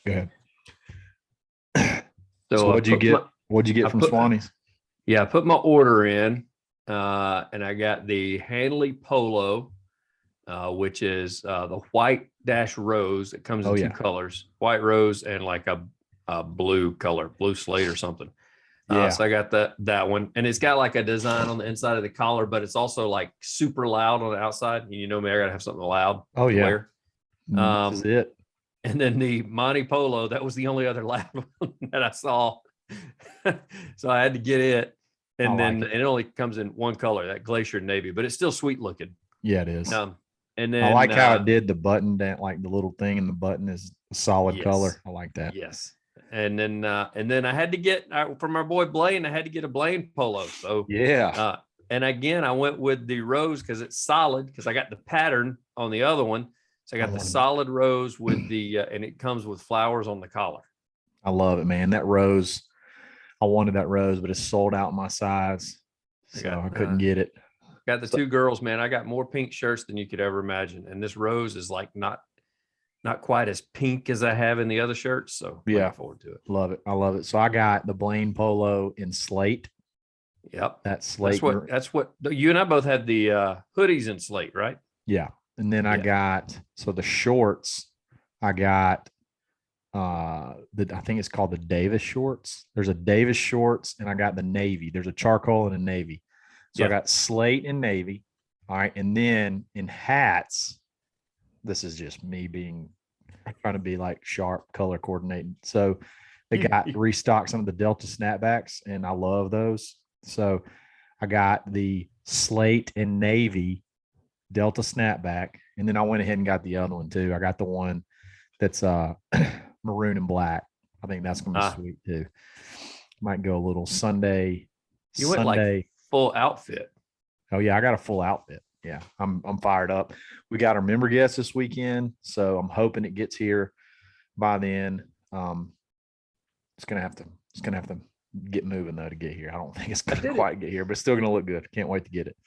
Go ahead. So, So what'd you get? What'd you get from Swannies? Yeah, I put my order in, and I got the Hanley Polo, which is the white dash rose. It comes in two colors, white rose and like a blue color, blue slate or something. So I got that one, and it's got like a design on the inside of the collar, but it's also like super loud on the outside. You know me, I gotta have something loud to wear. This is it. And then the Monte Polo, that was the only other loud one that I saw. So I had to get it. And then it only comes in one color, that glacier navy, but it's still sweet looking. Yeah, it is. And then I like how it did the button down, like the little thing in the button is a solid color. I like that. Yes. And then I had to get from our boy Blaine, I had to get a Blaine Polo. So and again, I went with the rose because it's solid, because I got the pattern on the other one. So I got the solid rose with the and it comes with flowers on the collar. I love it, man. That rose, I wanted that rose, but it's sold out my size, so I couldn't get it. Got the two girls, man. I got more pink shirts than you could ever imagine, and this rose is like not quite as pink as I have in the other shirts. So looking forward to it. Love it. I love it. So I got the Blaine Polo in slate. Yep, that slate. That's what you and I both had the hoodies in slate, right? Yeah, and then I got the shorts. I got I think it's called the Davis shorts. There's a Davis shorts, and I got the navy. There's a charcoal and a navy. So I got slate and navy. All right. And then in hats, this is just me trying to be like sharp color coordinating. So they got restocked some of the Delta snapbacks, and I love those. So I got the slate and navy Delta snapback. And then I went ahead and got the other one too. I got the one that's maroon and black. I think that's going to be sweet too. Might go a little Sunday. You went like full outfit. Oh yeah, I got a full outfit. Yeah, I'm fired up. We got our member guest this weekend, so I'm hoping it gets here by then. It's gonna have to get moving though to get here. I don't think it's gonna quite get here, but it's still gonna look good. Can't wait to get it.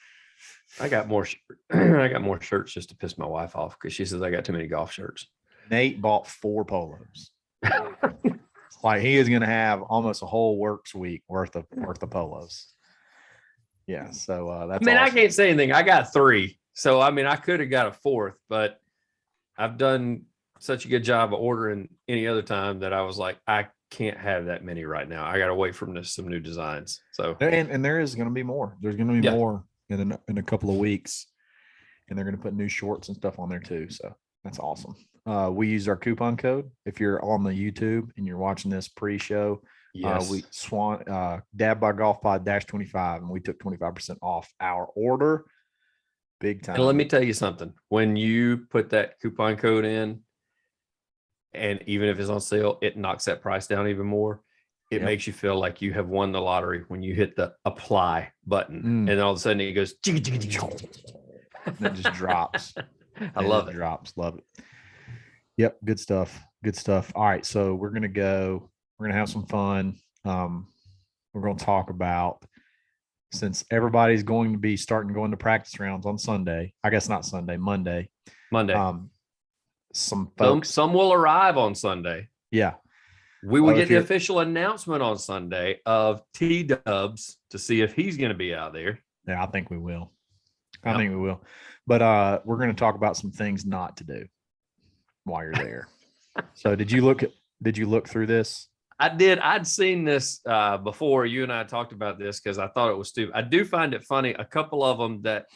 I got more shirts just to piss my wife off because she says I got too many golf shirts. Nate bought 4 polos. Like he is gonna have almost a whole works week worth of polos. Yeah, so that's. I mean, awesome. I can't say anything. I got 3, so I mean, I could have got a 4th, but I've done such a good job of ordering any other time that I was like, I can't have that many right now. I got to wait for some new designs. So and there is going to be more. There's going to be more in a couple of weeks, and they're going to put new shorts and stuff on there too. So that's awesome. We use our coupon code if you're on the YouTube and you're watching this pre-show. Yes. We Dadbod Golf Pod -25, and we took 25% off our order. Big time. And let me tell you something. When you put that coupon code in, and even if it's on sale, it knocks that price down even more. It makes you feel like you have won the lottery when you hit the apply button, and then all of a sudden it goes, and it just drops. I love it. Drops. Love it. Yep. Good stuff. Good stuff. All right. So we're going to have some fun. We're going to talk about, since everybody's going to be starting to go into practice rounds on Sunday, I guess not Sunday, Monday. Some folks, some will arrive on Sunday. Yeah. We will get the official announcement on Sunday of T-Dubs to see if he's going to be out there. Yeah, I think we will. I think we will. But we're going to talk about some things not to do while you're there. So did you look through this? I did. I'd seen this before. You and I talked about this because I thought it was stupid. I do find it funny. A couple of them that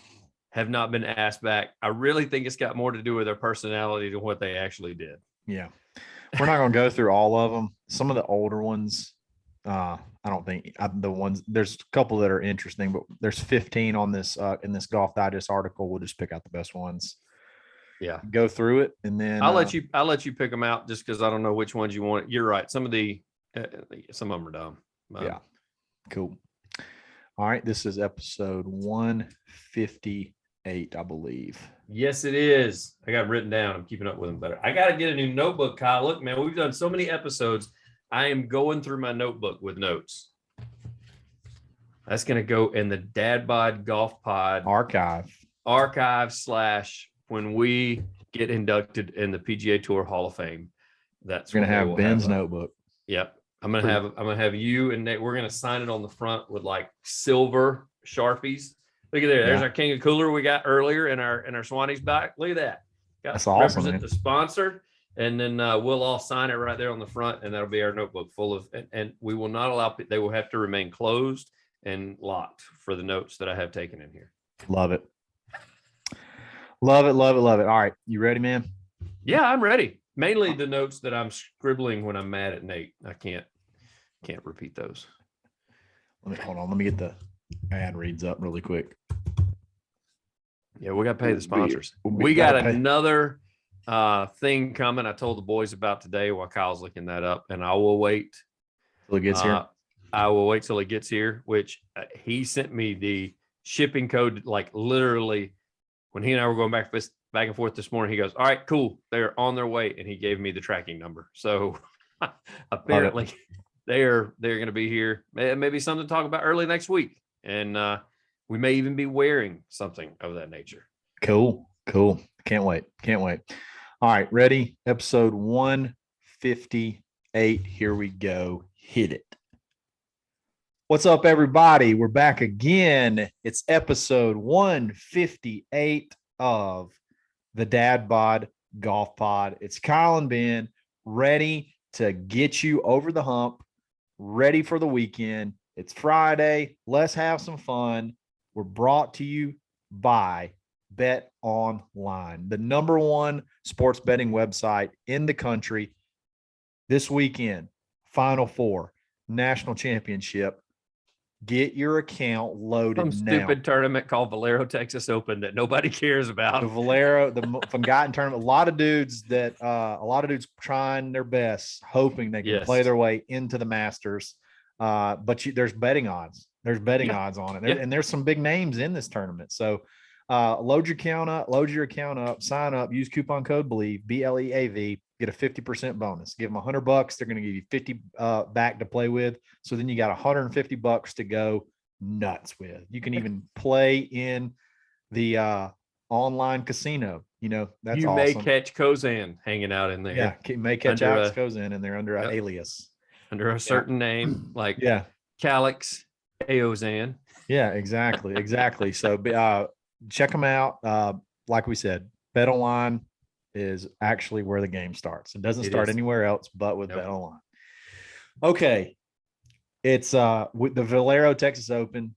have not been asked back. I really think it's got more to do with their personality than what they actually did. Yeah. We're not going to go through all of them. Some of the older ones, I don't think there's a couple that are interesting, but there's 15 on this in this Golf Digest article. We'll just pick out the best ones. Yeah. Go through it. And then I'll let you pick them out just because I don't know which ones you want. You're right. Some of them are dumb. Yeah. Cool. All right. This is episode 158, I believe. Yes, it is. I got it written down. I'm keeping up with them better. I got to get a new notebook, Kyle. Look, man, we've done so many episodes. I am going through my notebook with notes. That's going to go in the Dadbod Golf Pod archive / when we get inducted in the PGA Tour Hall of Fame. That's We're gonna have Ben's notebook. Yep. I'm gonna have you and Nate. We're gonna sign it on the front with like silver Sharpies. Look at there. There's our King of Cooler we got earlier in our Swannies back. Look at that. That's awesome. Represent the sponsor, and then we'll all sign it right there on the front, and that'll be our notebook full of. And we will not allow. They will have to remain closed and locked for the notes that I have taken in here. Love it. Love it. Love it. Love it. All right, you ready, man? Yeah, I'm ready. Mainly the notes that I'm scribbling when I'm mad at Nate. I can't repeat those. Hold on. Let me get the ad reads up really quick. Yeah, we got to pay the sponsors. We got another thing coming. I told the boys about today while Kyle's looking that up, and I will wait till it gets here. I will wait till it gets here, which he sent me the shipping code, like literally when he and I were going back and forth this morning. He goes, "All right, cool. They're on their way." And he gave me the tracking number. So apparently they're going to be here. Maybe something to talk about early next week. And we may even be wearing something of that nature. Cool. Can't wait. All right, ready? Episode 158. Here we go. Hit it. What's up, everybody? We're back again. It's episode 158 of the Dadbod Golf Pod. It's Kyle and Ben, ready to get you over the hump, ready for the weekend. It's Friday. Let's have some fun. We're brought to you by Bet Online, the #1 sports betting website in the country. This weekend, Final Four, National Championship. Get your account loaded now. Some stupid tournament called Valero Texas Open that nobody cares about. The Valero, the forgotten tournament. A lot of dudes trying their best, hoping they can play their way into the Masters. But there's betting odds. There's betting odds on it. And there's some big names in this tournament. So load your account up, sign up, use coupon code BELIEVE, BLEAV, get a 50% bonus. Give them $100. They're going to give you 50 back to play with. So then you got $150 to go nuts with. You can even play in the online casino. That's you awesome. may catch Kozan hanging out in there. Yeah, may catch Alex Kozan in there under an alias. Under a certain name, like Calix Aozan. Yeah, exactly. So check them out. Like we said, Bet Online is actually where the game starts. It doesn't start anywhere else but with Bet Online. Okay. It's with the Valero Texas Open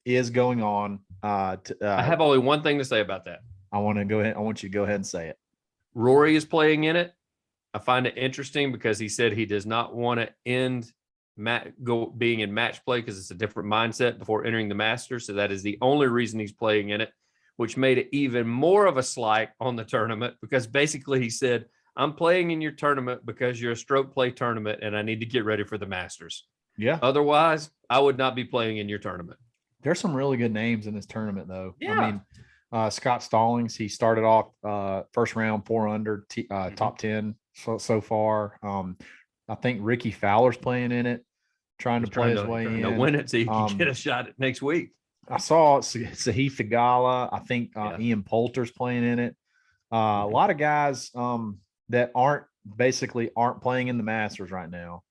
is going on. I have only one thing to say about that. I want you to go ahead and say it. Rory is playing in it. I find it interesting because he said he does not want to end being in match play because it's a different mindset before entering the Masters. So that is the only reason he's playing in it, which made it even more of a slight on the tournament because basically he said, "I'm playing in your tournament because you're a stroke play tournament and I need to get ready for the Masters." Yeah. Otherwise, I would not be playing in your tournament. There's some really good names in this tournament, though. Yeah. I mean, Scott Stallings, he started off first round 4 under, top 10 so far. I think Ricky Fowler's playing in it, trying to play his way in. To win it so he can get a shot at next week. I saw Sahith Theegala. I think Ian Poulter's playing in it. A lot of guys that aren't playing in the Masters right now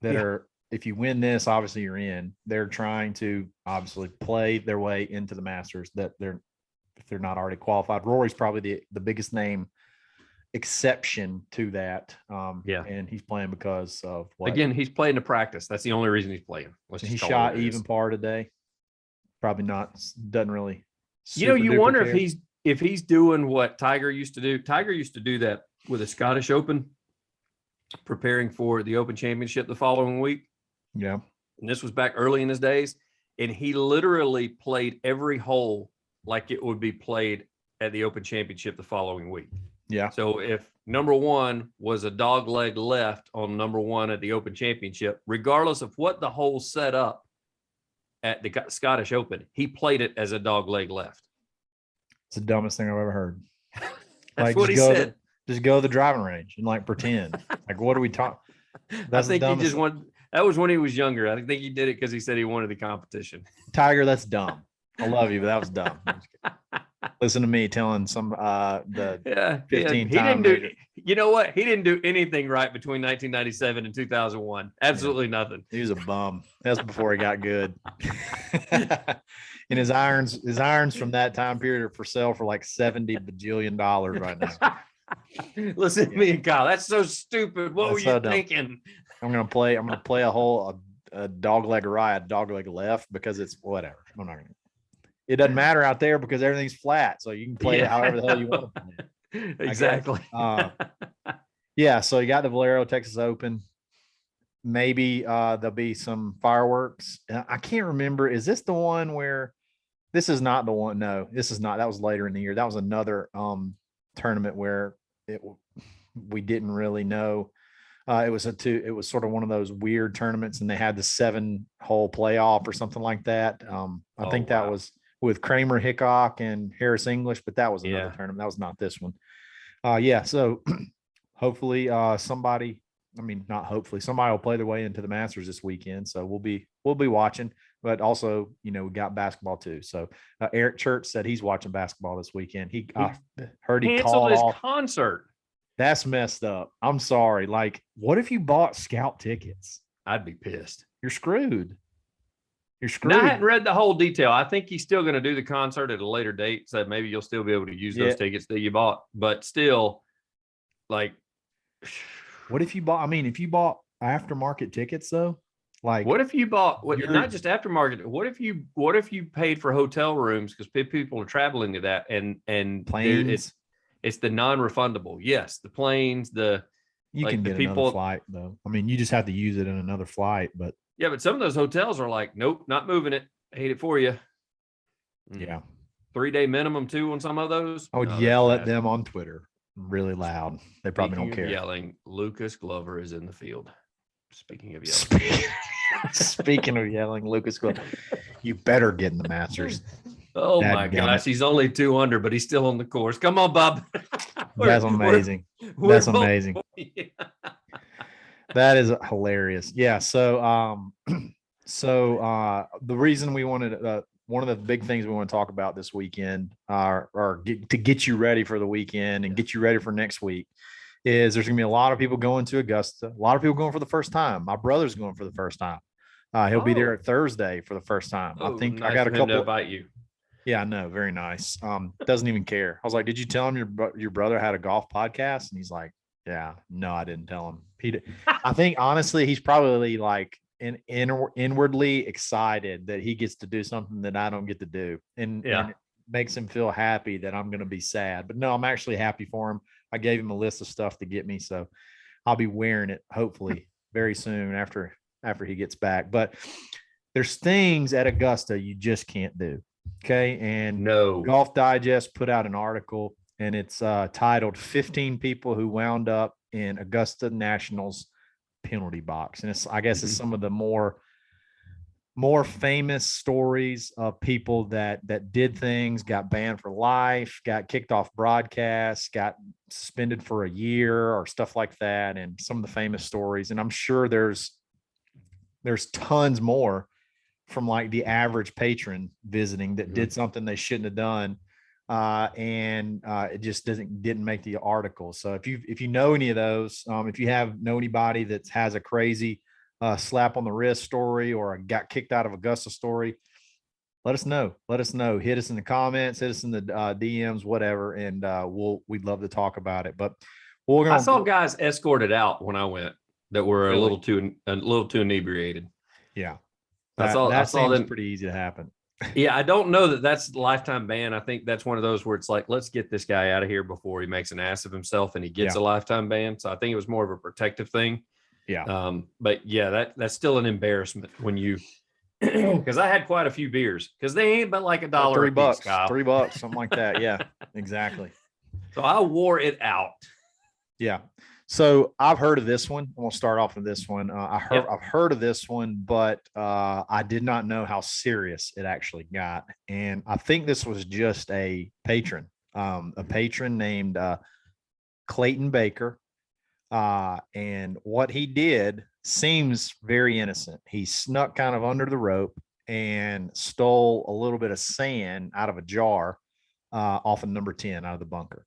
that are, if you win this, obviously you're in. They're trying to obviously play their way into the Masters if they're not already qualified. Rory's probably the biggest name exception to that. And he's playing because of what? Again, he's playing to practice. That's the only reason he's playing. He shot even par today. Probably not. Doesn't really. You wonder if he's doing what Tiger used to do. Tiger used to do that with a Scottish Open, preparing for the Open Championship the following week. Yeah. And this was back early in his days. And he literally played every hole like it would be played at the Open Championship the following week. Yeah. So if number 1 was a dog leg left on number 1 at the Open Championship, regardless of what the hole set up at the Scottish Open, he played it as a dog leg left. It's the dumbest thing I've ever heard. That's what he said. Just go to the driving range and pretend. What are we talking? I think he just wanted. That was when he was younger. I think he did it because he said he wanted the competition. Tiger, that's dumb. I love you, but that was dumb. Listen to me telling some the Yeah, 15 he time didn't do. major. You know what? He didn't do anything right between 1997 and 2001. Absolutely nothing. He was a bum. That's before he got good. And his irons from that time period are for sale for like $70 bajillion right now. Listen to me and Kyle. That's so stupid. What That's were so you dumb. thinking? I'm gonna play a whole a dog leg right, a dog leg left because it's whatever. I'm not gonna. It doesn't matter out there because everything's flat, so you can play it however the hell you want to play it. Exactly. Yeah. So you got the Valero Texas Open. Maybe there'll be some fireworks. I can't remember. Is this the one where? This is not the one. No, this is not. That was later in the year. That was another tournament where we didn't really know. It was sort of one of those weird tournaments, and they had the 7-hole playoff or something like that. I think that was with Kramer Hickok and Harris English, but that was another tournament. That was not this one. Yeah. So hopefully somebody, I mean, not hopefully, somebody will play their way into the Masters this weekend. So we'll be watching, but also, we got basketball too. So Eric Church said he's watching basketball this weekend. He heard he canceled called his off concert. That's messed up. I'm sorry. Like, what if you bought scout tickets? I'd be pissed. You're screwed. You're screwed. Now, I hadn't read the whole detail. I think he's still going to do the concert at a later date. So maybe you'll still be able to use those tickets that you bought. But still, like, what if you bought? I mean, if you bought aftermarket tickets, though, like, what if you bought not just aftermarket? What if you paid for hotel rooms because people are traveling to that and planes? It's the non-refundable. Yes, the planes, you can get another flight though. I mean, you just have to use it in another flight, but yeah, but some of those hotels are like, nope, not moving it. I hate it for you. Yeah. 3-day minimum too on some of those. I would yell at them on Twitter really loud. They probably don't care. Yelling, Lucas Glover is in the field. Speaking of yelling. Speaking of yelling, Lucas Glover, you better get in the Masters. Oh my gosh, he's only 2 under, but he's still on the course. Come on, Bob. That's amazing. That's amazing. That is hilarious. Yeah. So, the reason we wanted, one of the big things we want to talk about this weekend, to get you ready for the weekend and get you ready for next week, is there's going to be a lot of people going to Augusta. A lot of people going for the first time. My brother's going for the first time. He'll be there Thursday for the first time. I think nice I got a couple. To invite you. Yeah, no, very nice. Doesn't even care. I was like, did you tell him your brother had a golf podcast? And he's like, yeah, no, I didn't tell him. I think honestly, he's probably like inwardly excited that he gets to do something that I don't get to do. And it makes him feel happy that I'm going to be sad. But no, I'm actually happy for him. I gave him a list of stuff to get me. So I'll be wearing it hopefully very soon after he gets back. But there's things at Augusta you just can't do. Okay. And Golf Digest put out an article, and it's titled 15 People Who Wound Up in Augusta National's Penalty Box. And it's some of the more famous stories of people that did things, got banned for life, got kicked off broadcasts, got suspended for a year or stuff like that. And some of the famous stories. And I'm sure there's tons more from like the average patron visiting that did something they shouldn't have done. And it just didn't make the article. So if you know any of those, if you know anybody that has a crazy slap on the wrist story or a got kicked out of Augusta story, let us know. Hit us in the comments, hit us in the DMs, whatever. And we'd love to talk about it. But I saw guys escorted out when I went that were a little too inebriated. Yeah. I saw them pretty easy to happen. Yeah, I don't know that that's lifetime ban. I think that's one of those where it's like, let's get this guy out of here before he makes an ass of himself and he gets a lifetime ban. So I think it was more of a protective thing. Yeah. But yeah, that's still an embarrassment when you, because I had quite a few beers because they ain't but like $1 $3, piece, Kyle. $3, something like that. Yeah, exactly. So I wore it out. Yeah. So I've heard of this one. I'm going to start off with this one. I've heard of this one, but I did not know how serious it actually got. And I think this was just a patron named Clayton Baker. And what he did seems very innocent. He snuck kind of under the rope and stole a little bit of sand out of a jar off of number 10 out of the bunker.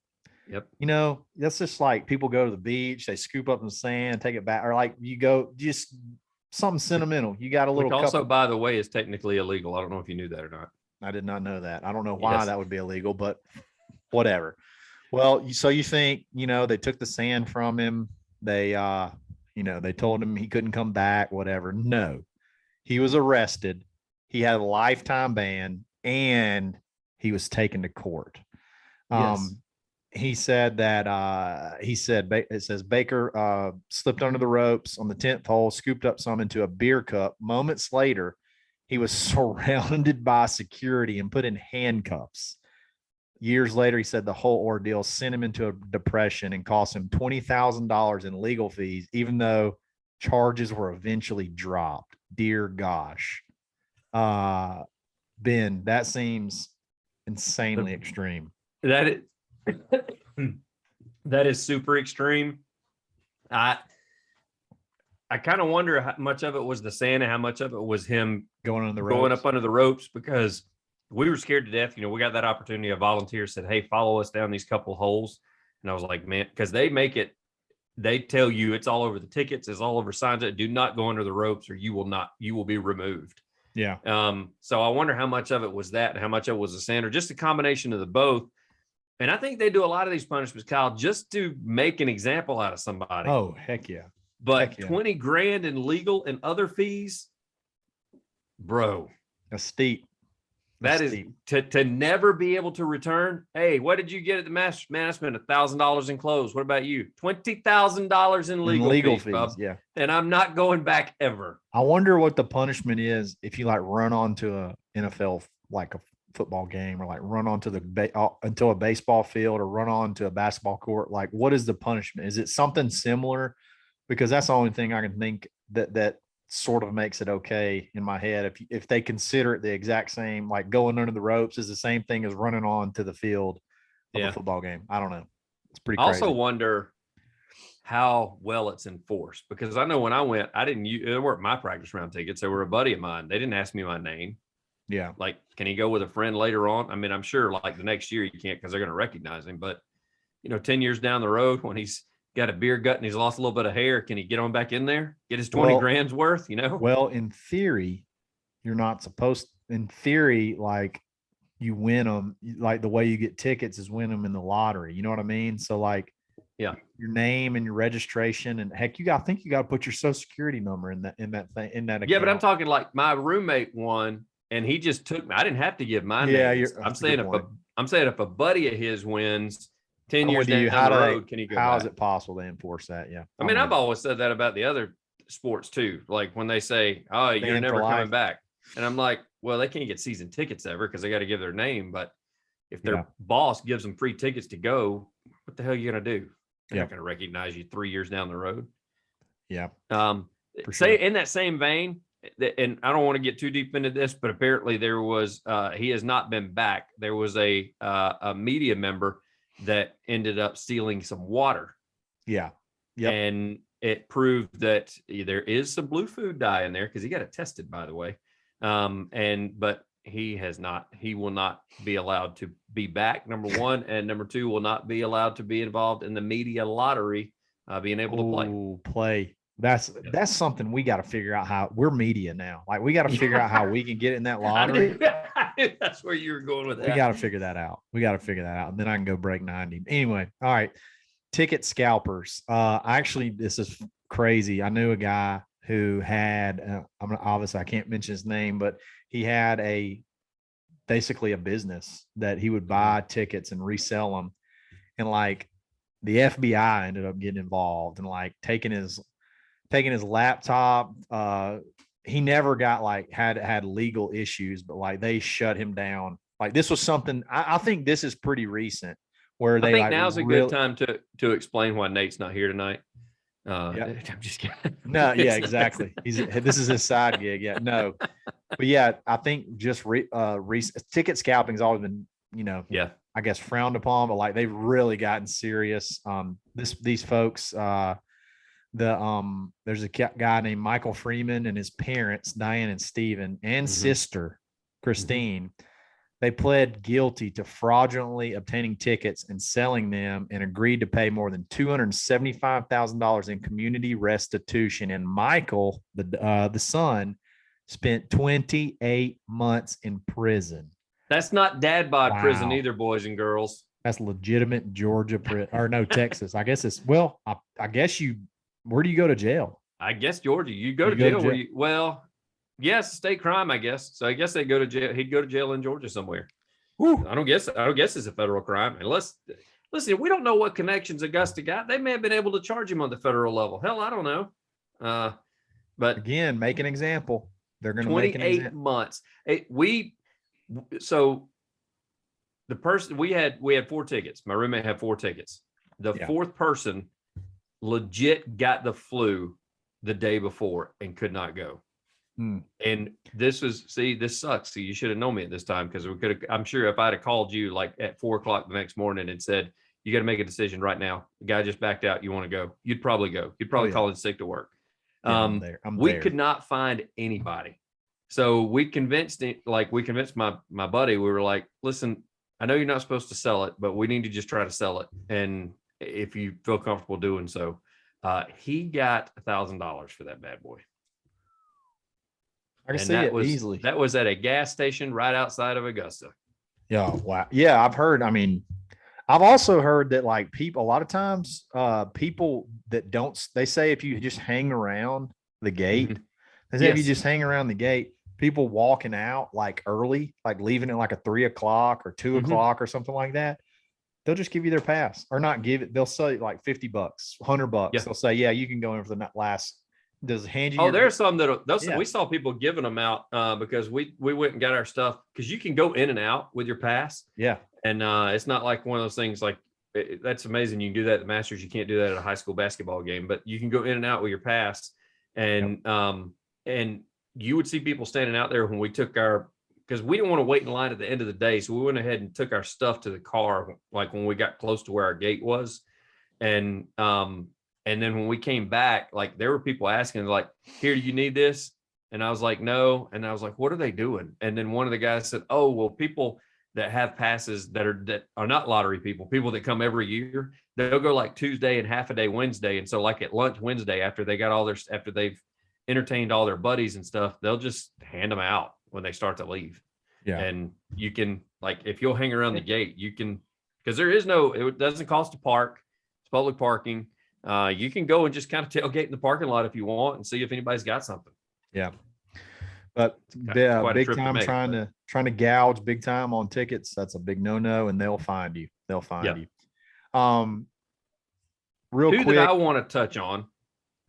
Yep. You know, that's just like people go to the beach, they scoop up the sand, take it back, or like you go just something sentimental. You got a little Which also, couple. by the way, is technically illegal. I don't know if you knew that or not. I did not know that. I don't know why Yes. that would be illegal, but whatever. Well, so you think, you know, they took the sand from him. They, you know, they told him he couldn't come back, whatever. No, he was arrested. He had a lifetime ban and he was taken to court. Yes. He said that it says Baker slipped under the ropes on the 10th hole, scooped up some into a beer cup. Moments later, he was surrounded by security and put in handcuffs. Years later, he said the whole ordeal sent him into a depression and cost him $20,000 in legal fees, even though charges were eventually dropped. Dear gosh. Ben, that seems insanely extreme. That is super extreme. I kind of wonder how much of it was the sand and how much of it was him going up under the ropes, because we were scared to death. You know, we got that opportunity. A volunteer said, "Hey, follow us down these couple holes." And I was like, man, because they tell you it's all over the tickets, it's all over signs that do not go under the ropes or you will be removed. Yeah. So I wonder how much of it was that and how much of it was the sand, or just a combination of the both. And I think they do a lot of these punishments, Kyle, just to make an example out of somebody. Oh, heck yeah. But heck yeah. 20 grand in legal and other fees, bro. That's steep. That is to never be able to return. Hey, what did you get at the master management? $1,000 in clothes. What about you? $20,000 in legal fees, Bob. Yeah. And I'm not going back ever. I wonder what the punishment is if you like run onto a NFL, like a football game, or like run onto until a baseball field, or run onto a basketball court. Like, what is the punishment? Is it something similar? Because that's the only thing I can think that sort of makes it okay in my head. If they consider it the exact same, like going under the ropes is the same thing as running on to the field of a football game. I don't know. It's pretty crazy. I also wonder how well it's enforced, because I know when I went, they weren't my practice round tickets. They were a buddy of mine. They didn't ask me my name. Yeah. Like, can he go with a friend later on? I mean, I'm sure like the next year you can't, because they're going to recognize him. But, 10 years down the road, when he's got a beer gut and he's lost a little bit of hair, can he get on back in there, get his 20 grand's worth, Well, in theory, you're not supposed, in theory, like you win them, like the way you get tickets is win them in the lottery. You know what I mean? So like, yeah, your name and your registration, and heck, I think you got to put your social security number in that account. Yeah, but I'm talking like my roommate won and he just took me. I didn't have to give my name. I'm saying if a buddy of his wins 10 years down the road, can he go How back? Is it possible to enforce that? Yeah. I mean, I've always said that about the other sports too. Like when they say, "Oh, you're never coming back," and I'm like, "Well, they can't get season tickets ever because they got to give their name. But if their boss gives them free tickets to go, what the hell are you gonna do? They're not gonna recognize you 3 years down the road." Yeah. In that same vein, and I don't want to get too deep into this, but apparently there was he has not been back. There was a media member that ended up stealing some water. Yeah. Yep. And it proved that there is some blue food dye in there, because he got it tested, by the way. But he will not be allowed to be back, number one, and number two, will not be allowed to be involved in the media lottery, being able to play. That's something we got to figure out how. We're media now. Like, we got to figure out how we can get in that lottery. That's where you were going with that. We got to figure that out. And then I can go break 90. Anyway. All right. Ticket scalpers. This is crazy. I knew a guy who had, obviously I can't mention his name, but he had basically a business that he would buy tickets and resell them. And like the FBI ended up getting involved and like taking his laptop. He never got had legal issues, but like they shut him down. Like, this was something, I think this is pretty recent, where they, I think now's a good time to explain why Nate's not here tonight. I'm just kidding. No, yeah, exactly. This is his side gig. Yeah, no, but yeah, I think just ticket scalping has always been, I guess frowned upon, but like they've really gotten serious. These folks, there's a guy named Michael Freeman and his parents, Diane and Steven, and sister Christine. They pled guilty to fraudulently obtaining tickets and selling them and agreed to pay more than $275,000 in community restitution. And Michael, the son, spent 28 months in prison. That's not Dadbod prison either, boys and girls. That's legitimate Georgia prison, or no, Texas. I guess it's, well, I guess where do you go to jail? I guess Georgia. You go to jail. Well, yes, state crime, I guess. So I guess they go to jail. He'd go to jail in Georgia somewhere. Whew. I don't guess it's a federal crime. Unless, listen, we don't know what connections Augusta got. They may have been able to charge him on the federal level. Hell, I don't know. But again, make an example. They're going to 28 months. So the person we had 4 tickets. My roommate had 4 tickets. The fourth person legit got the flu the day before and could not go. And this sucks. So you should have known me at this time, because we could have, I'm sure if I'd have called you like at 4:00 the next morning and said, you got to make a decision right now. The guy just backed out. You want to go? You'd probably go. You'd probably call in sick to work. I'm there. We could not find anybody. So we convinced my buddy, we were like, listen, I know you're not supposed to sell it, but we need to just try to sell it. And if you feel comfortable doing so, he got $1,000 for that bad boy. I can see it easily. That was at a gas station right outside of Augusta. Yeah. Wow. Yeah. I've heard, I've also heard that like people, a lot of times, people that they say if you just hang around the gate, they say if you just hang around the gate, people walking out like early, like leaving at like a 3 o'clock or 2 o'clock or something like that, they'll just give you their pass, or not give it. They'll sell you like $50, $100. Yeah. They'll say, yeah, you can go in for the last. Does hand you? There's some we saw people giving them out because we went and got our stuff, because you can go in and out with your pass. Yeah. And it's not like one of those things like that's amazing. You can do that at the Masters. You can't do that at a high school basketball game, but you can go in and out with your pass. And and you would see people standing out there when we took because we didn't want to wait in line at the end of the day. So we went ahead and took our stuff to the car, like when we got close to where our gate was. And then when we came back, like there were people asking like, here, do you need this? And I was like, no. And I was like, what are they doing? And then one of the guys said, oh, well, people that have passes that are not lottery people that come every year, they'll go like Tuesday and half a day Wednesday. And so like at lunch Wednesday, after they've entertained all their buddies and stuff, they'll just hand them out when they start to leave. Yeah. And you can, like, if you'll hang around the gate, you can, because it doesn't cost to park. It's public parking. You can go and just kind of tailgate in the parking lot if you want and see if anybody's got something. Yeah. But big time trying to gouge big time on tickets. That's a big no-no, and they'll find you. They'll find you. Real quick that I want to touch on,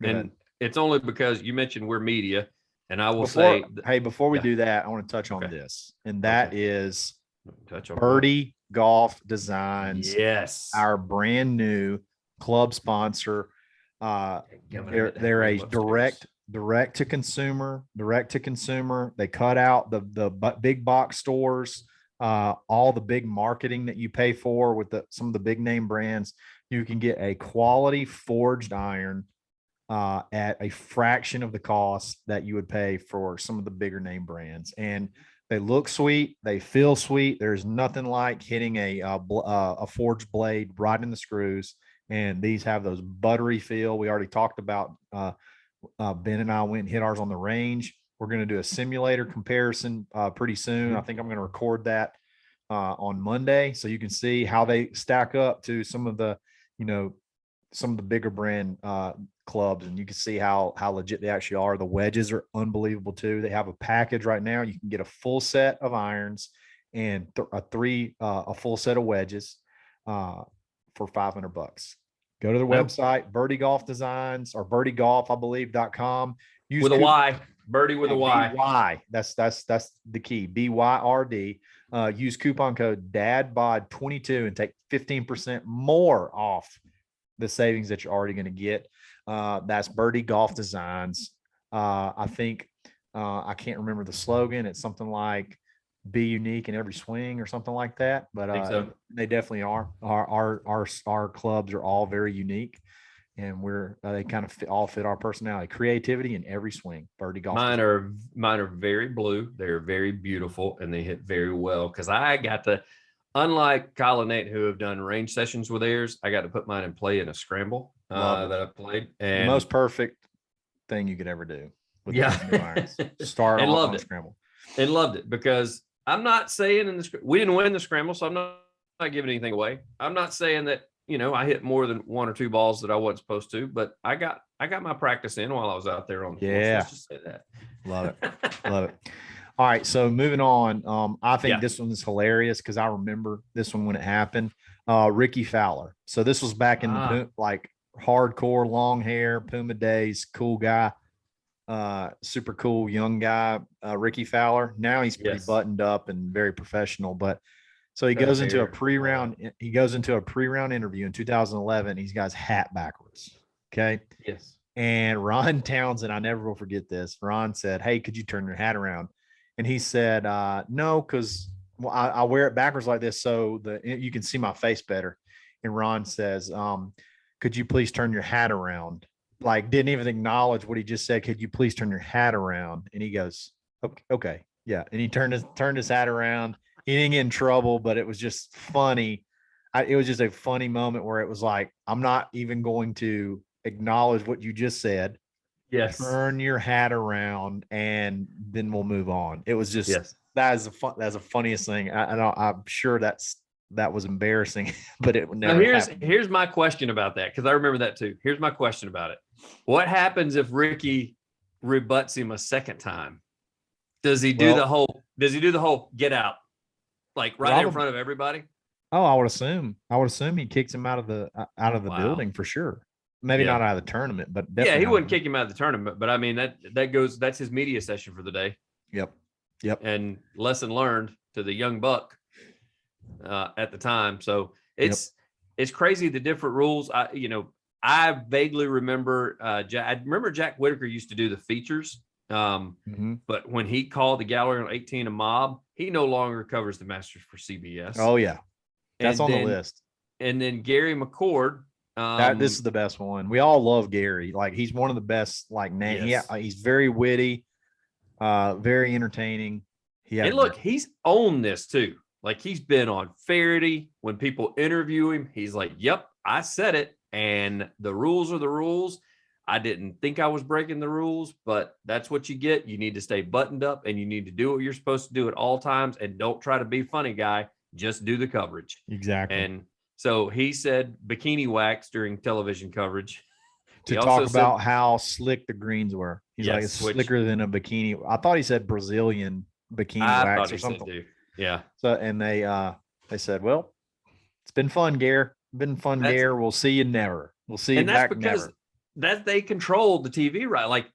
and it's only because you mentioned we're media, and I will say, before we do that, I want to touch on this, and that is Birdie Golf Designs. Yes. Our brand new club sponsor. They're a direct to consumer. They cut out the big box stores, all the big marketing that you pay for with some of the big name brands. You can get a quality forged iron at a fraction of the cost that you would pay for some of the bigger name brands. And they look sweet. They feel sweet. There's nothing like hitting a forged blade right in the screws. And these have those buttery feel. We already talked about, Ben and I went and hit ours on the range. We're going to do a simulator comparison pretty soon. I think I'm going to record that on Monday, so you can see how they stack up to some of the bigger brand clubs, and you can see how legit they actually are. The wedges are unbelievable too. They have a package right now. You can get a full set of irons and a full set of wedges for $500. Go to their website, Birdie Golf Designs, or Birdie Golf, I believe.com. Use with a Y. Birdie with a Y. Y. That's the key. BYRD. Use coupon code DADBOD22 and take 15% more off the savings that you're already going to get. That's Birdie Golf Designs. I think I can't remember the slogan. It's something like "Be unique in every swing" or something like that. But I think so. They definitely are. Our clubs are all very unique, and they kind of all fit our personality, creativity in every swing. Birdie golf. Mine are very blue. They're very beautiful, and they hit very well. Because I got to, unlike Kyle and Nate, who have done range sessions with theirs, I got to put mine in play in a scramble that I played. And the most perfect thing you could ever do. With start and on scramble. And loved it, because I'm not saying we didn't win the scramble, so I'm not giving anything away. I'm not saying that, I hit more than one or two balls that I wasn't supposed to, but I got my practice in while I was out there on the course. Let's just say that. Love it. Love it. All right. So moving on. I think this one is hilarious because I remember this one when it happened. Ricky Fowler. So this was back in the like hardcore long hair, Puma days, cool guy. Super cool young guy, Ricky Fowler. Now he's pretty buttoned up and very professional, but so he goes into a pre-round interview in 2011. He's got his hat backwards. Okay. Yes. And Ron Townsend, I never will forget this. Ron said, "Hey, could you turn your hat around?" And he said, "No, because I wear it backwards like this so you can see my face better." And Ron says, "Could you please turn your hat around?" Like, didn't even acknowledge what he just said. "Could you please turn your hat around?" And he goes, "Okay, yeah." And he turned his hat around. He didn't get in trouble, but it was just funny. It was just a funny moment where it was like, I'm not even going to acknowledge what you just said. Yes. Turn your hat around, and then we'll move on. It was just that's the funniest thing. I'm sure that was embarrassing, but it would never. Here's my question about that, because I remember that too. Here's my question about it. What happens if Ricky rebuts him a second time? Does he do the whole get out, like in front of everybody? Oh, I would assume he kicks him out of the building for sure. Maybe not out of the tournament, but definitely. Yeah, he wouldn't kick him out of the tournament, but I mean that's his media session for the day. Yep. And lesson learned to the young buck at the time. So it's crazy, the different rules. I vaguely remember I remember Jack Whitaker used to do the features. But when he called the gallery on 18 a mob, he no longer covers the Masters for CBS. Oh yeah. That's on the list. And then Gary Mccord. This is the best one. We all love Gary. Like, he's one of the best, like, names. Yes. Yeah, he's very witty, very entertaining. He's owned this too. Like, he's been on Faraday. When people interview him, he's like, "Yep, I said it. And the rules are the rules. I didn't think I was breaking the rules, but that's what you get. You need to stay buttoned up, and you need to do what you're supposed to do at all times. And don't try to be funny, guy. Just do the coverage." Exactly. And so he said bikini wax during television coverage. To talk about how slick the greens were. He's like, it's slicker than a bikini. I thought he said Brazilian bikini wax or something. Yeah. So, and they said, "Well, it's been fun, Gare. Gare. We'll see you never. We'll see you back never." That they controlled the TV, right? Like,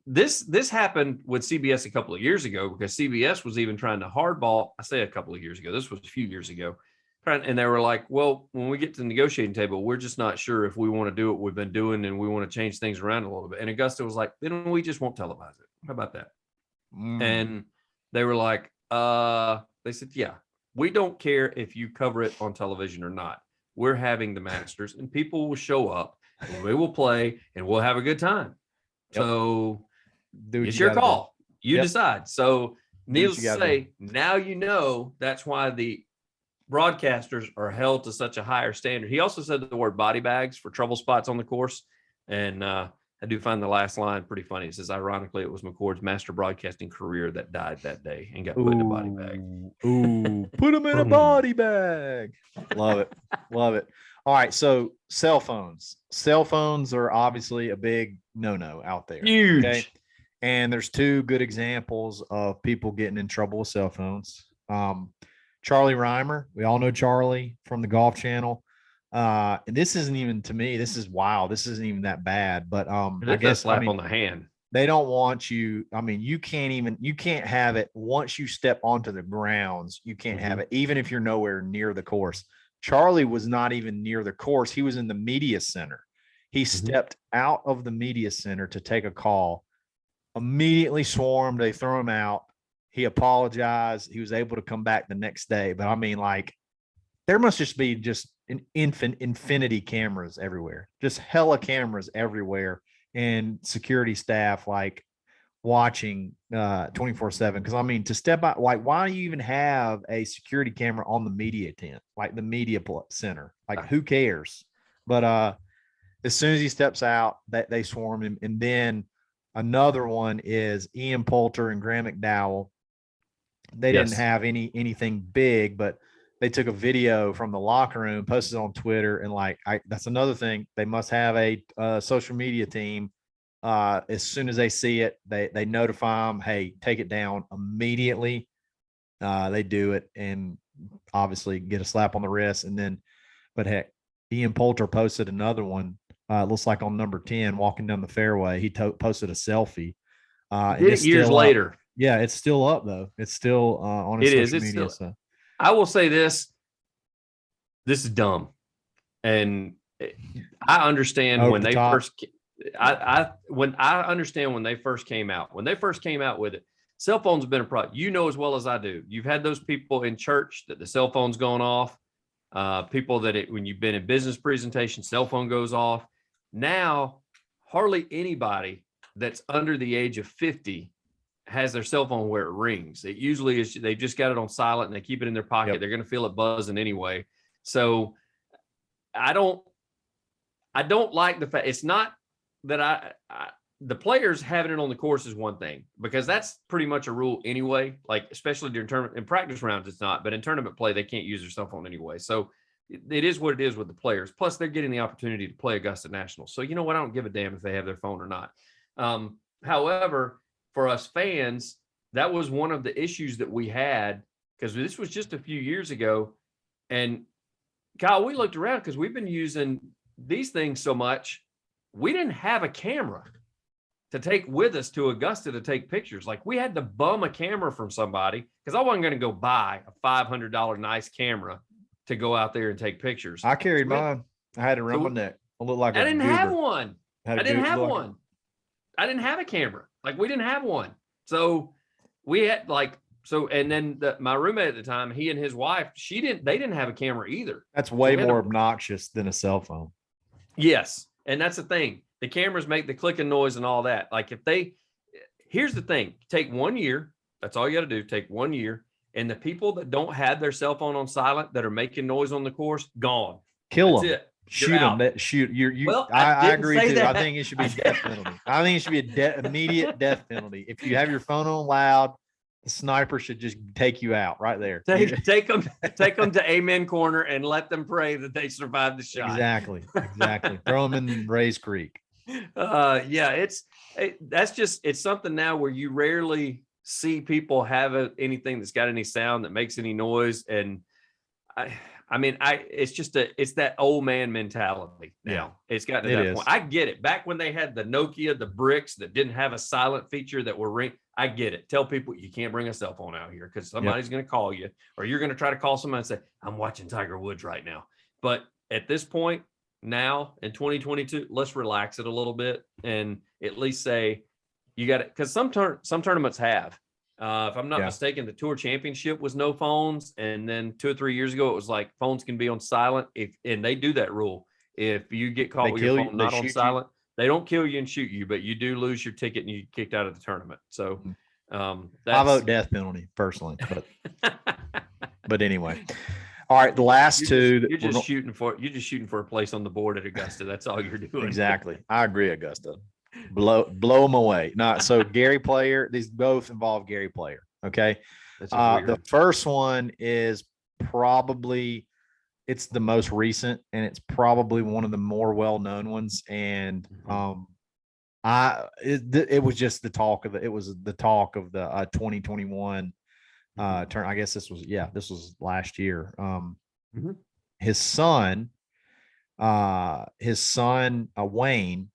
this happened with CBS a couple of years ago, because CBS was even trying to hardball. I say a couple of years ago. This was a few years ago. And they were like, "Well, when we get to the negotiating table, we're just not sure if we want to do what we've been doing, and we want to change things around a little bit." And Augusta was like, "Then we just won't televise it. How about that?" And they were like, they said, "Yeah, we don't care if you cover it on television or not. We're having the Masters, and people will show up, and we will play, and we'll have a good time. Yep. So it's your call. You decide." So needless to say, now that's why the broadcasters are held to such a higher standard. He also said the word body bags for trouble spots on the course. And I do find the last line pretty funny. It says, ironically, it was McCord's master broadcasting career that died that day and got put in a body bag. Put him in a body bag. Love it. Love it. All right. So cell phones. Cell phones are obviously a big no-no out there. Huge. Okay? And there's two good examples of people getting in trouble with cell phones. Charlie Reimer. We all know Charlie from the Golf Channel. And this isn't even, to me, this is wild. This isn't even that bad, but I guess slap on the hand. They don't want you. I mean, you can't have it once you step onto the grounds. You can't have it, even if you're nowhere near the course. Charlie was not even near the course. He was in the media center. He stepped out of the media center to take a call, immediately swarmed. They threw him out. He apologized. He was able to come back the next day. But I mean, like, there must just be just an infinity cameras everywhere, just hella cameras everywhere, and security staff like watching 24/7. Because I mean, to step out, like, why do you even have a security camera on the media tent, like the media center? Like, who cares? But as soon as he steps out, they swarm him. And then another one is Ian Poulter and Graham McDowell. They didn't have anything big, but they took a video from the locker room, posted it on Twitter, and like, that's another thing. They must have a social media team. As soon as they see it, they notify them, hey, take it down immediately. They do it, and obviously get a slap on the wrist. And then, but heck, Ian Poulter posted another one. It looks like on number 10, walking down the fairway, he posted a selfie. Did it years later. Yeah, it's still up though. It's still on his social media. So I will say this is dumb. And I understand when they first understand when they first came out. When they first came out with it, cell phones have been a problem. You know as well as I do. You've had those people in church that the cell phone's going off. People that when you've been in business presentation, cell phone goes off. Now, hardly anybody that's under the age of 50 has their cell phone where it rings. It usually is, they just got it on silent and they keep it in their pocket. Yep. They're going to feel it buzzing anyway. So I don't like the fact, it's not that the players having it on the course is one thing, because that's pretty much a rule anyway, like especially during tournament and practice rounds, it's not, but in tournament play, they can't use their cell phone anyway. So it is what it is with the players. Plus they're getting the opportunity to play Augusta National. So you know what? I don't give a damn if they have their phone or not. However, for us fans, that was one of the issues that we had, because this was just a few years ago. And Kyle, we looked around because we've been using these things so much. We didn't have a camera to take with us to Augusta to take pictures. Like, we had to bum a camera from somebody, because I wasn't going to go buy a $500 nice camera to go out there and take pictures. I carried mine. I had it around my neck. I looked like I didn't have one. I didn't have one. I didn't have a camera. Like, we didn't have one. So we had and then my roommate at the time, he and his wife, they didn't have a camera either. That's way more obnoxious than a cell phone. Yes. And that's the thing. The cameras make the clicking noise and all that. Like, here's the thing, take 1 year. That's all you got to do. Take 1 year. And the people that don't have their cell phone on silent, that are making noise on the course, gone. Kill them. It. Shoot them. Shoot. Well, I agree too. That. I think it should be a death penalty. I think it should be immediate death penalty. If you have your phone on loud, the sniper should just take you out right there. Take them to Amen Corner and let them pray that they survive the shot. Exactly. Throw them in Ray's Creek. It's something now where you rarely see people have anything that's got any sound that makes any noise. And it's that old man mentality now. Yeah, it's gotten to that point. I get it. Back when they had the Nokia, the bricks that didn't have a silent feature that were ring, I get it. Tell people you can't bring a cell phone out here because somebody's going to call you, or you're going to try to call somebody and say, I'm watching Tiger Woods right now. But at this point now in 2022, let's relax it a little bit and at least say you got it. Because some tournaments have. If I'm not mistaken, the Tour Championship was no phones, and then 2 or 3 years ago it was like phones can be on silent. And they do that rule. If you get caught with your phone not on silent, they don't kill you and shoot you, but you do lose your ticket and you get kicked out of the tournament. So I vote death penalty personally, but anyway. All right, the last two. You're just shooting for a place on the board at Augusta. That's all you're doing. Exactly. I agree, Augusta. Blow them away. So Gary Player, these both involve Gary Player. Okay. The first one is probably, it's the most recent, and it's probably one of the more well-known ones. And it was just the talk of the 2021 turn. I guess this was last year. His son Wayne.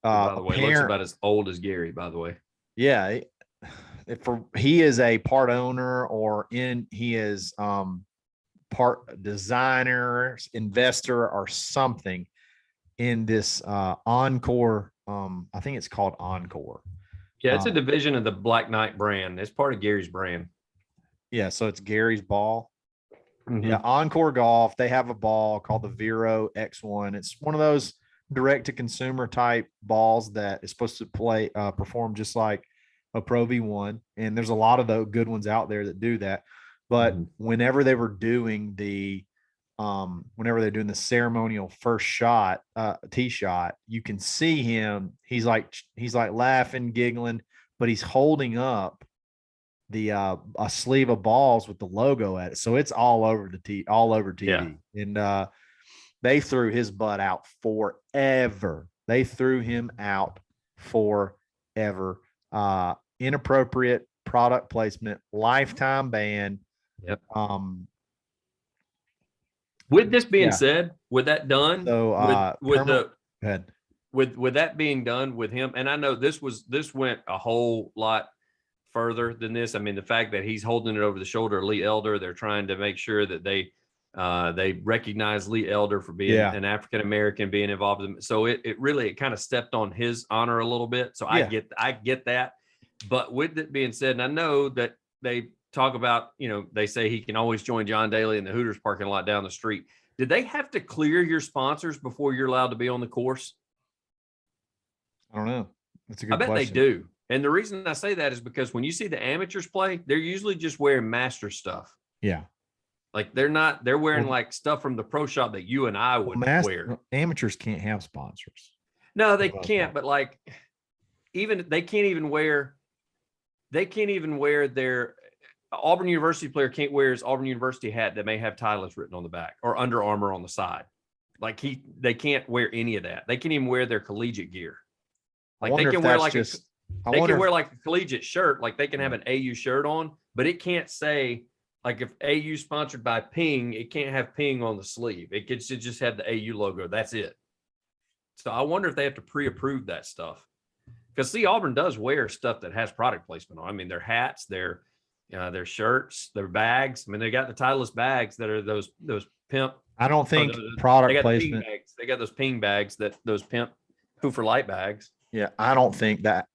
By the way, looks about as old as Gary, by the way. Yeah. He is a part owner, he is part designer, investor, or something in this Encore. I think it's called Encore. Yeah, it's a division of the Black Knight brand. It's part of Gary's brand. Yeah, so it's Gary's ball. Yeah, Encore Golf. They have a ball called the Vero X1. It's one of those direct to consumer type balls that is supposed to perform just like a Pro V1. And there's a lot of the good ones out there that do that. But whenever they're doing the ceremonial first shot, tee shot, you can see him. He's like laughing, giggling, but he's holding up a sleeve of balls with the logo at it. So it's all over TV. Yeah. And they threw his butt out forever. They threw him out forever. Inappropriate product placement, lifetime ban. Yep. With this being said, with that done, so with that being done with him, and I know this went a whole lot further than this. I mean, the fact that he's holding it over the shoulder of Lee Elder, they're trying to make sure that they recognize Lee Elder for being an African American, being involved in. So it really kind of stepped on his honor a little bit. So I get that. But with it being said, and I know that they talk about, they say he can always join John Daly in the Hooters parking lot down the street. Did they have to clear your sponsors before you're allowed to be on the course? I don't know. That's a good question. I bet they do. And the reason I say that is because when you see the amateurs play, they're usually just wearing master stuff. Yeah. Like they're wearing like stuff from the pro shop that you and I would wear. Amateurs can't have sponsors. No, they can't. But like, they can't even wear their Auburn University player can't wear his Auburn University hat that may have Titleist written on the back or Under Armour on the side. Like they can't wear any of that. They can't even wear their collegiate gear. Like they can wear like a collegiate shirt. Like they can have an AU shirt on, but it can't say like if AU sponsored by Ping, it can't have Ping on the sleeve. It should just have the AU logo. That's it. So I wonder if they have to pre-approve that stuff. Because Auburn does wear stuff that has product placement on. I mean, their hats, their shirts, their bags. I mean, they got the Titleist bags that are those pimp. I don't think product placement. They got those Ping bags those pimp Hoover Light bags. Yeah, I don't think that.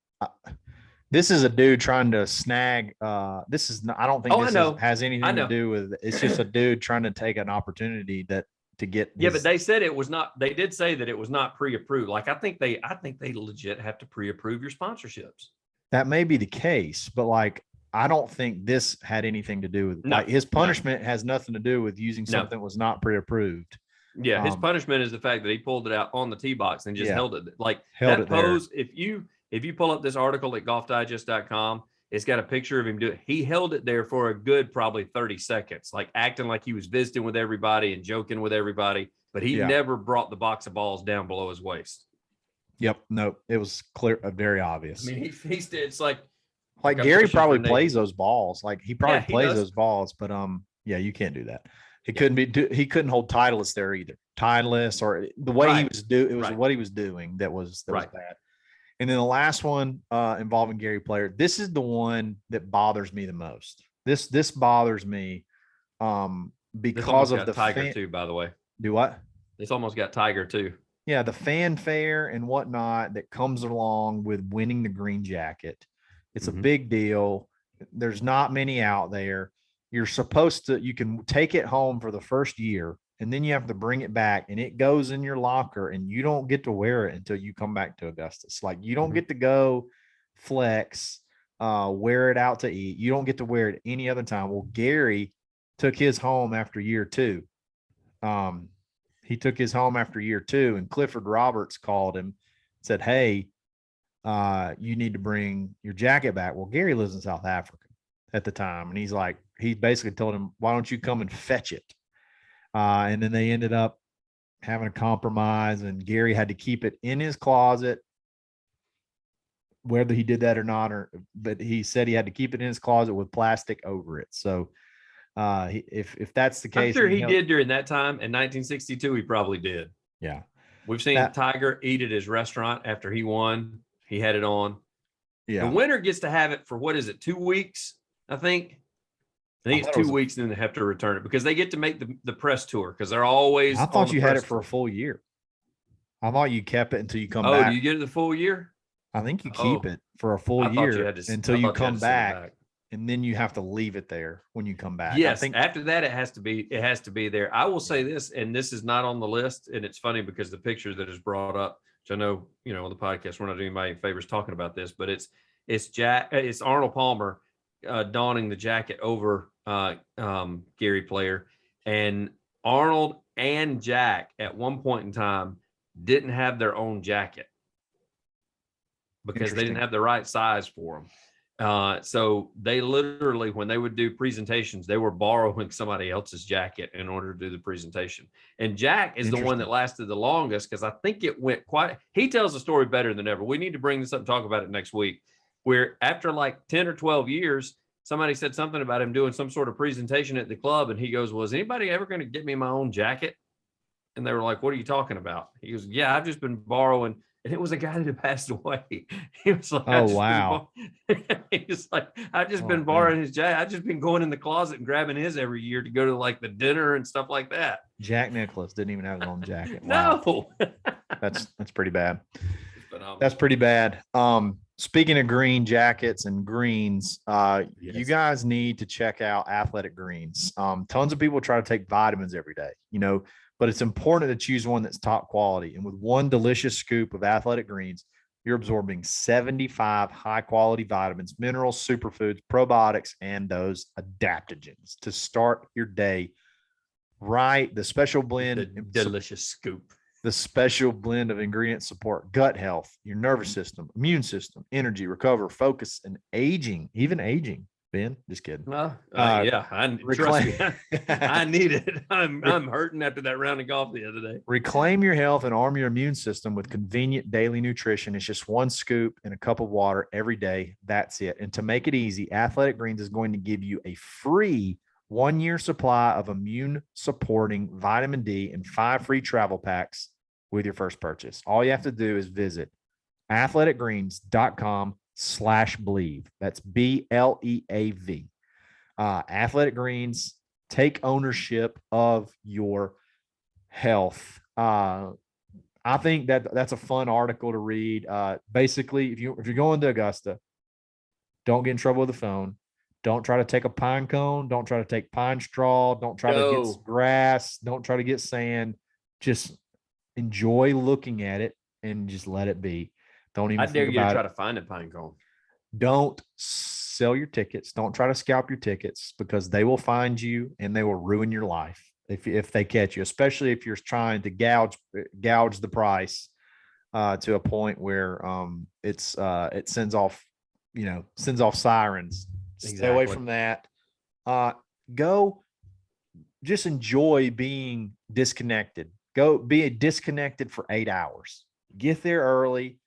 This is a dude trying to snag. I don't think has anything to do with. It's just a dude trying to take an opportunity to get. Yeah, but they said it was not. They did say that it was not pre-approved. Like I think they legit have to pre-approve your sponsorships. That may be the case, but like I don't think this had anything to do with. Like his punishment has nothing to do with using something that was not pre-approved. Yeah, his punishment is the fact that he pulled it out on the tee box and just held it. Like that pose. There. If you pull up this article at golfdigest.com, it's got a picture of him doing. He held it there for a good probably 30 seconds, like acting like he was visiting with everybody and joking with everybody. But he never brought the box of balls down below his waist. Yep. No, it was clear, very obvious. I mean, it's like Gary probably plays those balls. Like he probably plays those balls, but you can't do that. He couldn't hold Titleist there either. Titleist or the way he was doing. It was what he was doing that was bad. And then the last one involving Gary Player. This is the one that bothers me the most. This bothers me because of the Tiger too. By the way, do what? It's almost got Tiger too. Yeah, the fanfare and whatnot that comes along with winning the green jacket. It's a big deal. There's not many out there. You're supposed to, you can take it home for the first year and then you have to bring it back and it goes in your locker and you don't get to wear it until you come back to Augusta. Like you don't get to go flex, wear it out to eat. You don't get to wear it any other time. Well, Gary took his home after year two. He took his home after year two and Clifford Roberts called him, said, "Hey, you need to bring your jacket back." Well, Gary lives in South Africa at the time. And he's like, he basically told him, "Why don't you come and fetch it?" And then they ended up having a compromise and Gary had to keep it in his closet, whether he did that or not, but he said he had to keep it in his closet with plastic over it. So if that's the case, I'm sure he did during that time. In 1962, he probably did. Yeah. We've seen Tiger eat at his restaurant after he won. He had it on. Yeah. The winner gets to have it for, 2 weeks? I think it's 2 weeks, and then they have to return it because they get to make the press tour because they're always. I thought you had it for a full year. I thought you kept it until you come back. Oh, do you get it the full year? I think you keep it for a full year until you come back and then you have to leave it there when you come back. Yes. After that, it has to be there. I will say this, and this is not on the list. And it's funny because the picture that is brought up, which I know, on the podcast, we're not doing anybody favors talking about this, but it's Arnold Palmer donning the jacket over Gary Player, and Arnold and Jack at one point in time didn't have their own jacket because they didn't have the right size for them. So they literally, when they would do presentations, they were borrowing somebody else's jacket in order to do the presentation. And Jack is the one that lasted the longest because I think it went he tells the story better than ever. We need to bring this up and talk about it next week, where after like 10 or 12 years, somebody said something about him doing some sort of presentation at the club. And he goes, well, is anybody ever going to get me my own jacket? And they were like, what are you talking about? He goes, yeah, I've just been borrowing. And it was a guy that had passed away. He was like, oh, wow. He's like, I've just been borrowing his jacket. I've just been going in the closet and grabbing his every year to go to like the dinner and stuff like that. Jack Nicklaus didn't even have his own jacket. Wow. No. That's pretty bad. That's pretty bad. Speaking of green jackets and greens, you guys need to check out Athletic Greens. Tons of people try to take vitamins every day, but it's important to choose one that's top quality. And with one delicious scoop of Athletic Greens, you're absorbing 75 high-quality vitamins, minerals, superfoods, probiotics, and those adaptogens to start your day right. The special blend. Delicious scoop. The special blend of ingredients support gut health, your nervous system, immune system, energy, recover, focus, and aging, even aging. Ben, just kidding. Yeah, trust me, I need it. I'm hurting after that round of golf the other day. Reclaim your health and arm your immune system with convenient daily nutrition. It's just one scoop in a cup of water every day. That's it. And to make it easy, Athletic Greens is going to give you a free 1-year supply of immune supporting vitamin D and 5 free travel packs with your first purchase. All you have to do is visit athleticgreens.com/believe. That's BLEAV. Athletic Greens, take ownership of your health. I think that's a fun article to read. Basically, if you're going to Augusta, don't get in trouble with the phone. Don't try to take a pine cone. Don't try to take pine straw. Don't try to get grass. Don't try to get sand. Just enjoy looking at it and just let it be. Don't even. I dare you to try to find a pine cone. Don't sell your tickets. Don't try to scalp your tickets because they will find you and they will ruin your life if they catch you, especially if you're trying to gouge the price to a point where it sends off sirens. Exactly. Stay away from that. Go just enjoy being disconnected. Go be disconnected for 8 hours. Get there early.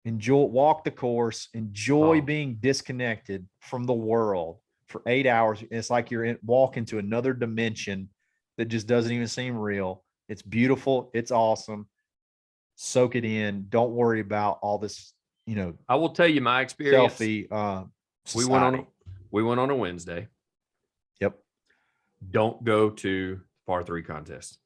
Walk the course. Enjoy being disconnected from the world for 8 hours. It's like walk into another dimension that just doesn't even seem real. It's beautiful. It's awesome. Soak it in. Don't worry about all this. I will tell you my experience. Selfie. We went on a Wednesday. Yep. Don't go to par 3 contest.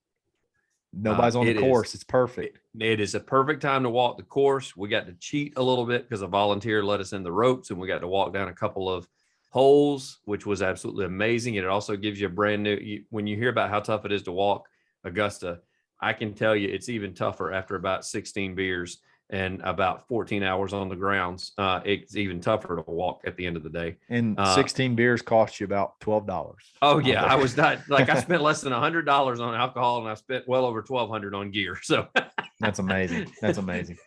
Nobody's on the course. It's perfect. It is a perfect time to walk the course. We got to cheat a little bit because a volunteer let us in the ropes and we got to walk down a couple of holes, which was absolutely amazing. And it also gives you a brand new, when you hear about how tough it is to walk Augusta, I can tell you it's even tougher after about 16 beers and about 14 hours on the grounds. It's even tougher to walk at the end of the day. And 16 beers cost you about $12. Oh yeah. I was not like, I spent less than $100 on alcohol and I spent well over $1,200 on gear. So that's amazing. That's amazing.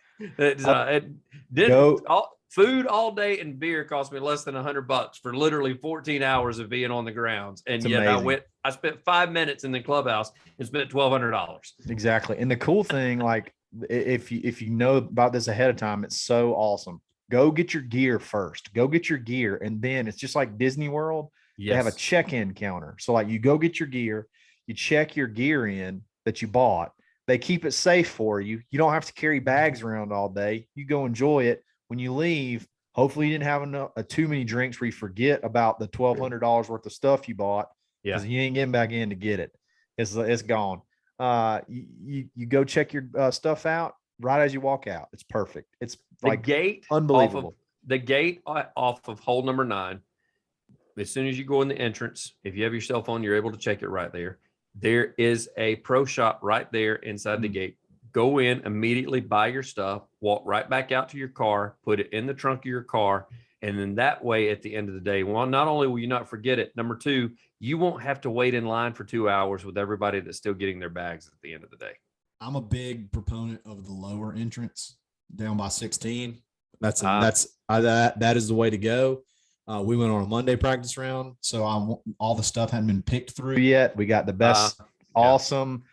Food all day and beer cost me less than $100 for literally 14 hours of being on the grounds. And it's yet amazing. I spent 5 minutes in the clubhouse and spent $1,200. Exactly. And the cool thing, like, if you know about this ahead of time, it's so awesome. Go get your gear first. Go get your gear. And then it's just like Disney World. Yes. They have a check-in counter. So like you go get your gear, you check your gear in that you bought. They keep it safe for you. You don't have to carry bags around all day. You go enjoy it. When you leave, hopefully you didn't have too many drinks where you forget about the $1,200 worth of stuff you bought. Because you ain't getting back in to get it. It's gone. You go check your stuff out right as you walk out. It's perfect. It's like the gate unbelievable. The gate off of hole number 9 as soon as you go in the entrance, if you have your cell phone, you're able to check it right there. There is a pro shop right there inside the gate. Go in, immediately buy your stuff, walk right back out to your car, put it in the trunk of your car. And then that way, at the end of the day, well, not only will you not forget it, number two, you won't have to wait in line for 2 hours with everybody that's still getting their bags at the end of the day. I'm a big proponent of the lower entrance down by 16. That is the way to go. We went on a Monday practice round, so all the stuff hadn't been picked through yet. We got the best, awesome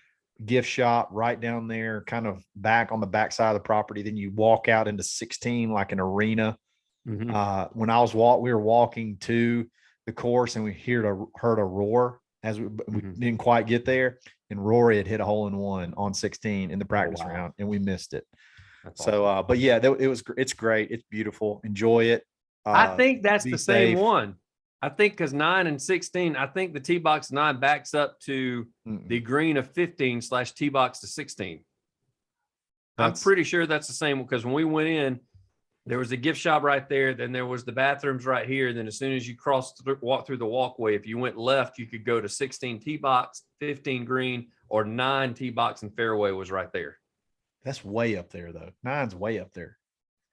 gift shop right down there, kind of back on the backside of the property. Then you walk out into 16 like an arena. When we were walking to the course, and we heard a roar as we didn't quite get there, and Rory had hit a hole in one on 16 in the practice round, and we missed it. That's awesome. But yeah, it's great. It's beautiful. Enjoy it. I think that's the same one. I think because 9 and 16, I think the tee box 9 backs up to the green of 15 / tee box to 16. I'm pretty sure that's the same, because when we went in, there was a gift shop right there. Then there was the bathrooms right here. Then as soon as you walk through the walkway, if you went left, you could go to 16 tee box, 15 green, or 9 tee box and fairway was right there. That's way up there though. 9's way up there.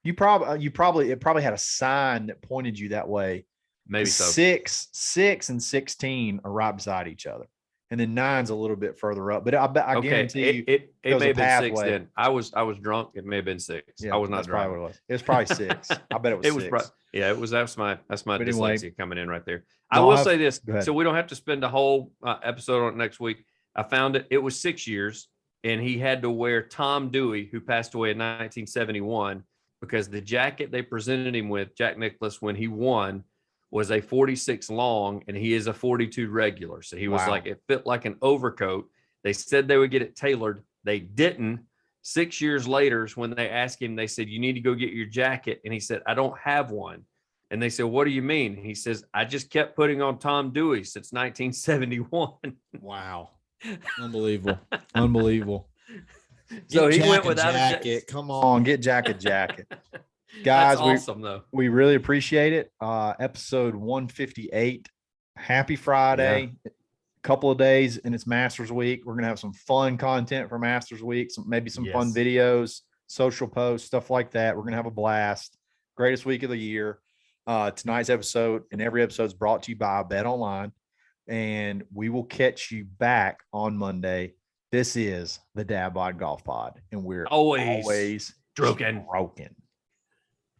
It probably had a sign that pointed you that way. Maybe so. 6 and 16 are right beside each other, and then 9's a little bit further up. But I guarantee you, it may have been 6. Then I was drunk. It may have been 6. Yeah, I was not drunk. Probably what it was. It was probably 6. I bet it was 6. That's my dyslexia coming in right there. I will say this, so we don't have to spend a whole episode on it next week. I found it. It was 6 years, and he had to wear Tom Dewey, who passed away in 1971. Because the jacket they presented him with, Jack Nicklaus, when he won, was a 46 long, and he is a 42 regular. So he was like, it fit like an overcoat. They said they would get it tailored. They didn't. 6 years later, when they asked him, they said, you need to go get your jacket. And he said, I don't have one. And they said, what do you mean? He says, I just kept putting on Tom Dewey since 1971. Wow. Unbelievable. Unbelievable. So he went without a jacket. Come on, get Jack a jacket. Guys, that's awesome, though. We really appreciate it. Episode 158. Happy Friday. A couple of days and it's Masters Week. We're going to have some fun content for Masters Week, maybe some fun videos, social posts, stuff like that. We're going to have a blast. Greatest week of the year. Tonight's episode and every episode is brought to you by Bet Online, and we will catch you back on Monday. This is the Dadbod Golf Pod, and we're always broken.